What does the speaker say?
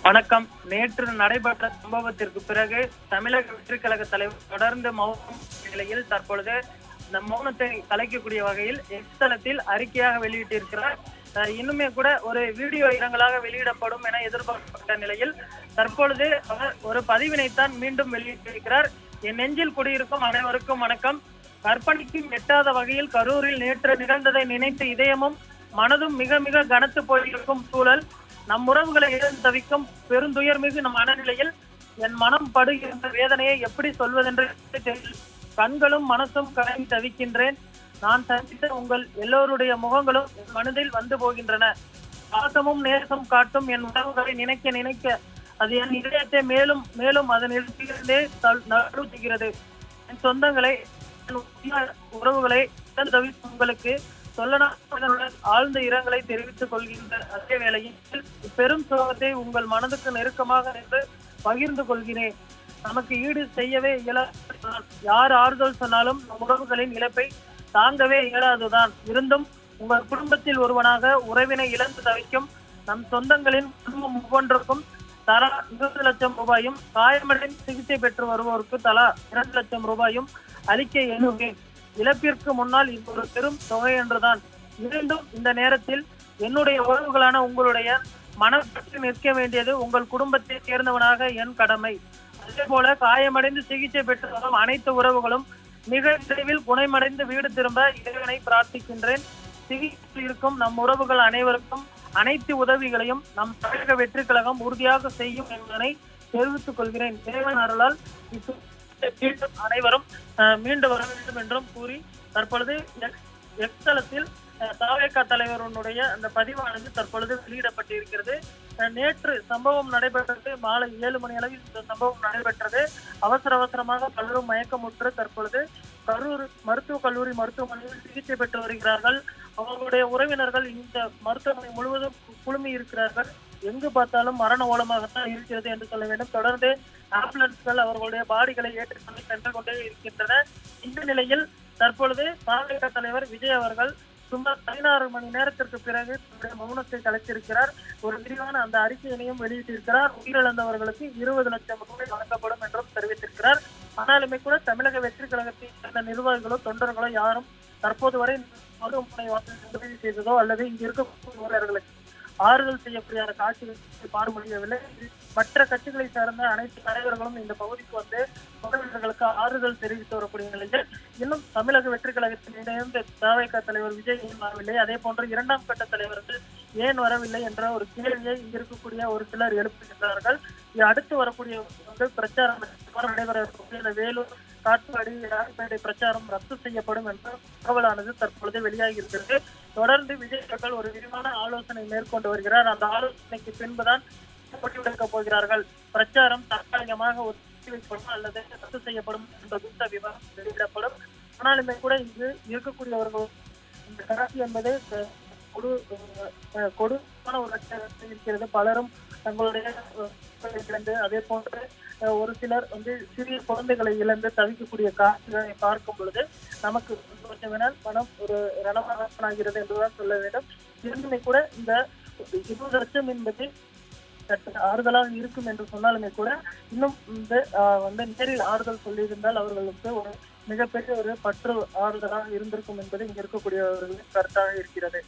வணக்கம். நேற்று நடைபெற்ற சம்பவத்திற்கு பிறகு தமிழக வெற்றிக் கழக தலைவர் தொடர்ந்து மௌனம் நிலையில் தற்பொழுது இந்த மௌனத்தை கலைக்கக்கூடிய வகையில் எக்ஸ் தளத்தில் அறிக்கையாக வெளியிட்டிருக்கிறார். இன்னுமே கூட ஒரு வீடியோ இரங்கலாக வெளியிடப்படும் என எதிர்பார்க்கப்பட்ட நிலையில் தற்பொழுது அவர் ஒரு பதிவினைத்தான் மீண்டும் வெளியிட்டிருக்கிறார். என் நெஞ்சில் குடியிருக்கும் அனைவருக்கும் வணக்கம். கற்பனைக்கும் எட்டாத வகையில் கரூரில் நேற்று நிகழ்ந்ததை நினைத்து இதயமும் மனதும் மிக மிக கனத்து போயிருக்கும் சூழல். நம் உறவுகளை இழந்து தவிக்கும் பெருந்துயர் மிகு நம் மனநிலையில் என் மனம் படுகின்ற வேதனையை எப்படி சொல்வதென்று கண்களும் மனசும் கலங்கி தவிக்கின்றேன். நான் சந்தித்த உங்கள் எல்லோருடைய முகங்களும் என் மனதில் வந்து போகின்றன. பாசமும் நேசம் காட்டும் என் உறவுகளை நினைக்க நினைக்க அது என் இதயத்தை மேலும் மேலும் அதன் இடத்திலிருந்தே நடுத்துகிறது. என் சொந்தங்களை உறவுகளை தவிக்கும் உங்களுக்கு ஆழ்ந்த இரங்கலை தெரிவித்துக் கொள்கின்ற அதே வேளையில் பெரும் சோகத்தை உங்கள் மனதுக்கு நெருக்கமாக நின்று பகிர்ந்து கொள்கிறேன். நமக்கு ஈடு செய்யவே இயலாது. யார் ஆறுதல் சொன்னாலும் நம் உறவுகளின் இழப்பை தாங்கவே இயலாதுதான். இருந்தும் உங்கள் குடும்பத்தில் ஒருவனாக உறவினை இழந்து தவிக்கும் நம் சொந்தங்களின் குடும்பம் ஒவ்வொன்றுக்கும் தலா 20 லட்சம் ரூபாயும், காயமடைந்து சிகிச்சை பெற்று வருவோருக்கு தலா 2 லட்சம் ரூபாயும் அளிக்க எண்ணுவேன். இழப்பிற்கு முன்னால் இது ஒரு பெரும் தொகை என்றுதான். மீண்டும் இந்த நேரத்தில் என்னுடைய உறவுகளான உங்களுடைய மனப்பற்றி நிற்க வேண்டியது உங்கள் குடும்பத்தை சேர்ந்தவனாக என் கடமை. அதே போல காயமடைந்து சிகிச்சை பெற்று வரும் அனைத்து உறவுகளும் மிக விரைவில் குணமடைந்து வீடு திரும்ப இறைவனை பிரார்த்திக்கின்றேன். சிகிச்சையில் இருக்கும் நம் உறவுகள் அனைவருக்கும் அனைத்து உதவிகளையும் நம் தமிழக வெற்றிக் கழகம் உறுதியாக செய்யும் என்பதனை தெரிவித்துக் கொள்கிறேன். இறைவன் அருளால் அனைவரும் மீண்டு வர வேண்டும் என்றும் கூறி தற்பொழுது எக்ஸ் தளத்தில் தாவேகா தலைவருடைய அந்த பதிவானது தற்பொழுது வெளியிடப்பட்டிருக்கிறது. நேற்று சம்பவம் நடைபெற்றது மாலை 7 மணி அளவில் இந்த சம்பவம் நடைபெற்றது. அவசரமாக பலரும் மயக்கமுற்று தற்பொழுது கரூர் மருத்துவக் கல்லூரி மருத்துவமனையில் சிகிச்சை பெற்று வருகிறார்கள். அவர்களுடைய உறவினர்கள் இந்த மருத்துவமனை முழுவதும் குழுமி இருக்கிறார்கள். எங்கு பார்த்தாலும் மரண ஓலமாகத்தான் இருக்கிறது என்று சொல்ல வேண்டும். தொடர்ந்து ஆம்புலன்ஸ்கள் அவர்களுடைய பாடிகளை ஏற்றுக்கொண்டு சென்று கொண்டே இருக்கின்றன. இந்த நிலையில் தற்பொழுது பாஜக தலைவர் விஜய் அவர்கள் சுமார் 16 மணி நேரத்திற்கு பிறகு மௌனத்தை கலைத்திருக்கிறார். ஒரு விரிவான அந்த அறிக்கையினையும் வெளியிட்டிருக்கிறார். உயிரிழந்தவர்களுக்கு 20 லட்சம் ரூபாய் வழங்கப்படும் என்றும் தெரிவித்திருக்கிறார். ஆனாலுமே கூட தமிழக வெற்றி கழகத்தை சேர்ந்த நிர்வாகிகளோ தொண்டர்களோ யாரும் தற்போது வரை மருத்துவமனை உதவி செய்ததோ அல்லது இங்கு இருக்கக்கூடிய ஊழியர்களுக்கு ஆறுதல் செய்யக்கூடிய காட்சிகளை பார்க்க முடியவில்லை. மற்ற கட்சிகளை சார்ந்த அனைத்து தலைவர்களும் இந்த பகுதிக்கு வந்து முதல்வர்களுக்கு ஆறுதல் தெரிவித்து வரக்கூடிய நிலையில் இன்னும் தமிழக வெற்றி கழகத்தில் இணைந்த தாவேகா தலைவர் விஜய் ஏன் வரவில்லை, அதே போன்று 2ஆம் கட்ட தலைவர்கள் ஏன் வரவில்லை என்ற ஒரு கேள்வியை இங்கு இருக்கக்கூடிய ஒரு சிலர் எழுப்புகின்றார்கள். அடுத்து வரக்கூடிய பிரச்சாரம் நடைபெற இருக்கக்கூடிய வேலூர், காட்பாடி, ராணிப்பேட்டை பிரச்சாரம் ரத்து செய்யப்படும் என்ற தகவலானது தற்பொழுது வெளியாகி இருக்கிறது. தொடர்ந்து விஜய் அவர்கள் ஒரு விரிவான ஆலோசனை மேற்கொண்டு வருகிறார். அந்த ஆலோசனைக்கு பின்புதான் முடிவெடுக்கப் போகிறார்கள். பிரச்சாரம் தற்காலிகமாக ஒத்திவைக்கப்படும் அல்லது ரத்து செய்யப்படும் என்ற விவரம் வெளியிடப்படும். ஆனாலுமே கூட இங்கு இருக்கக்கூடியவர்கள் இந்த கராச்சி என்பது கொடுமான ஒரு லட்சம் இருக்கிறது. பலரும் தங்களுடைய இழந்து அதே போன்று ஒரு சிலர் சிறிய குழந்தைகளை இழந்து தவிக்கக்கூடிய காட்சிகளை பார்க்கும் பொழுது நமக்கு கொஞ்சம் மனம் ஒரு ரணமாகிறது என்றுதான் சொல்ல வேண்டும். இருந்துமே கூட இந்த 20 லட்சம் என்பது ஆறுதலாக இருக்கும் என்று சொன்னாலுமே கூட இன்னும் இந்த நேரில் ஆறுதல் சொல்லியிருந்தால் அவர்களுக்கு ஒரு மிகப்பெரிய ஒரு பற்று ஆறுதலாக இருந்திருக்கும் என்பது இங்க இருக்கக்கூடியவர்களின் கருத்தாக இருக்கிறது.